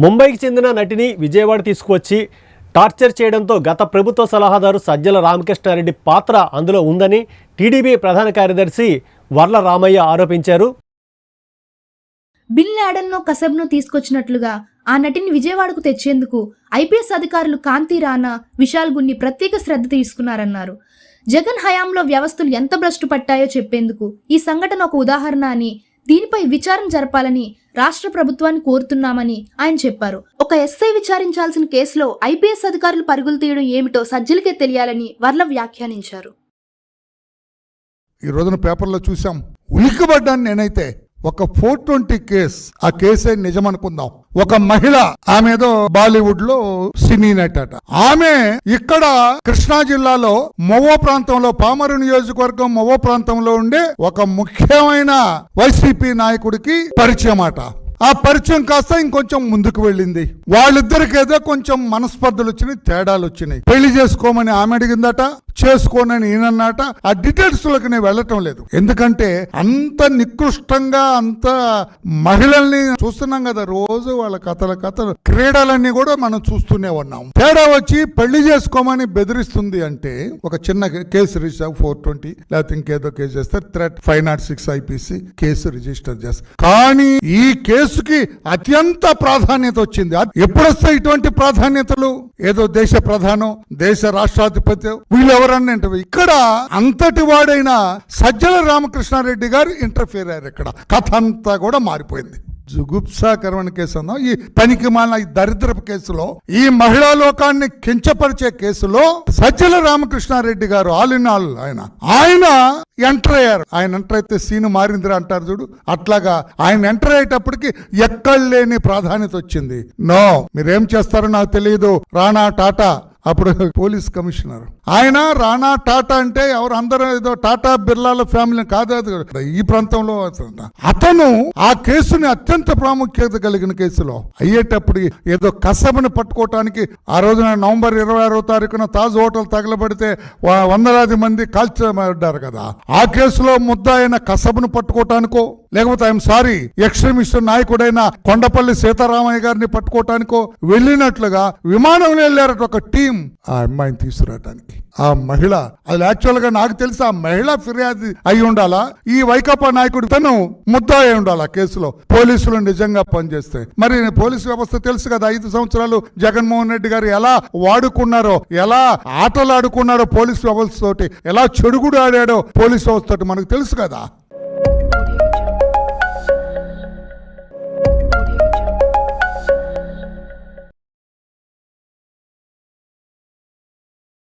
ముంబైకి చెందిన నటిని విజయవాడ తీసుకువచ్చి టార్చర్ చేయడంతో గత ప్రభుత్వ సలహాదారు సజ్జల రామకృష్ణారెడ్డి పాత్ర అందులో ఉందని టీడీపీ ప్రధాన కార్యదర్శి వర్ల రామయ్య ఆరోపించారు. బిన్ లాడెన్ను కసబ్ను తీసుకొచ్చినట్లుగా ఆ నటిని విజయవాడకు తెచ్చేందుకు ఐపీఎస్ అధికారులు కాంతి రాణా, విశాల్ గున్ని ప్రత్యేక శ్రద్ధ తీసుకున్నారన్నారు. జగన్ హయాంలో వ్యవస్థలు ఎంత భ్రష్టు పట్టాయో చెప్పేందుకు ఈ సంఘటన ఒక ఉదాహరణ అని, దీనిపై విచారణ జరపాలని రాష్ట్ర ప్రభుత్వాన్ని కోరుతున్నామని ఆయన చెప్పారు. ఒక ఎస్ఐ విచారించాల్సిన కేసులో ఐపీఎస్ అధికారులు పరుగులు తీయడం ఏమిటో సజ్జలకే తెలియాలని వర్ల వ్యాఖ్యానించారు. ఈ రోజున పేపర్లో చూసాం, ఉలిక్కిపడ్డాను నేనైతే. ఒక 420 కేసు, ఆ కేసే నిజం అనుకుందాం. ఒక మహిళ, ఆమె ఏదో బాలీవుడ్ లో సినీ నటి అట. ఆమె ఇక్కడ కృష్ణా జిల్లాలో మొవ్వ ప్రాంతంలో, పామరు నియోజకవర్గం మొవ్వ ప్రాంతంలో ఉండే ఒక ముఖ్యమైన వైసీపీ నాయకుడికి పరిచయం అట. ఆ పరిచయం కాస్త ఇంకొంచెం ముందుకు వెళ్ళింది. వాళ్ళిద్దరికి ఏదో కొంచెం మనస్పర్ధలు వచ్చినాయి, తేడాలు వచ్చినాయి. పెళ్లి చేసుకోమని ఆమె అడిగిందట, చేసుకోనని ఈయనన్నట. ఆ డీటెయిల్స్ లోకి నేను వెళ్ళటం లేదు, ఎందుకంటే అంత నికృష్టంగా, అంత మహిళల్ని చూస్తున్నాం కదా రోజు. వాళ్ళ కథలు క్రీడలన్నీ కూడా మనం చూస్తూనే ఉన్నాం. తేడా వచ్చి పెళ్లి చేసుకోమని బెదిరిస్తుంది అంటే ఒక చిన్న కేసు రిజిస్టర్ 420 లేకపోతే ఇంకేదో కేసు చేస్తారు, థ్రెట్ 506 ఐపీసీ కేసు రిజిస్టర్ చేస్తారు. కానీ ఈ కేసుకి అత్యంత ప్రాధాన్యత వచ్చింది. ఎప్పుడొస్తాయి ఇటువంటి ప్రాధాన్యతలు? ఏదో దేశ ప్రధానం, దేశ రాష్ట్రాధిపతి, వీళ్ళెవరన్నా ఇక్కడ అంతటి వాడైన సజ్జల రామకృష్ణారెడ్డి గారు ఇంటర్ఫియర్ అయ్యారు. ఇక్కడ కథ అంతా కూడా మారిపోయింది. జుగుప్సాకరమైన కేసు అన్నా, ఈ పనికి మాలిన ఈ దరిద్రపు కేసులో, ఈ మహిళా లోకాన్ని కించపరిచే కేసులో సజ్జల రామకృష్ణారెడ్డి గారు ఆల్ ఇన్ ఆల్ ఆయన ఎంటర్ అయ్యారు. ఆయన ఎంటర్ అయితే సీను మారిందిరా అంటారు చూడు, అట్లాగా ఆయన ఎంటర్ అయ్యేటప్పటికి ఎక్కడ లేని ప్రాధాన్యత వచ్చింది. నో, మీరేం చేస్తారో నాకు తెలియదు. రాణా టాటా అప్పుడు పోలీస్ కమిషనర్, ఆయన రాణా టాటా అంటే ఎవరు, అందరూ ఏదో టాటా బిర్లాల ఫ్యామిలీ కాదు, ఈ ప్రాంతంలో అతను ఆ కేసుని అత్యంత ప్రాముఖ్యత కలిగిన కేసులో అయ్యేటప్పుడు ఏదో కసబని పట్టుకోవటానికి ఆ రోజున నవంబర్ 26వ తారీఖున తాజ్ హోటల్ తగలబడితే వందలాది మంది కాల్చబడ్డారు కదా. ఆ కేసులో ముద్దాయిన కసబను పట్టుకోవటానికో, లేకపోతే ఐఎమ్ సారీ ఎక్స్ట్రీమిస్ట్ నాయకుడైన కొండపల్లి సీతారామయ్య గారిని పట్టుకోవటానికో వెళ్ళినట్లుగా విమానంలో వెళ్ళారట ఒక టీం ఆ అమ్మాయిని తీసుకురావటానికి. ఆ మహిళ, అది యాక్చువల్ గా నాకు తెలిసి ఆ మహిళ ఫిర్యాదు అయి ఉండాలా, ఈ వైకాపా నాయకుడు తను ముద్దాయి ఉండాలా కేసులో. పోలీసులు నిజంగా పనిచేస్తే మరి పోలీసు వ్యవస్థ తెలుసు కదా, 5 సంవత్సరాలు జగన్మోహన్ రెడ్డి గారు ఎలా వాడుకున్నారో, ఎలా ఆటలు ఆడుకున్నారో పోలీసు వ్యవస్థ తోటి, ఎలా చెడుగుడు ఆడాడో పోలీసు వ్యవస్థ తోటి మనకు తెలుసు కదా.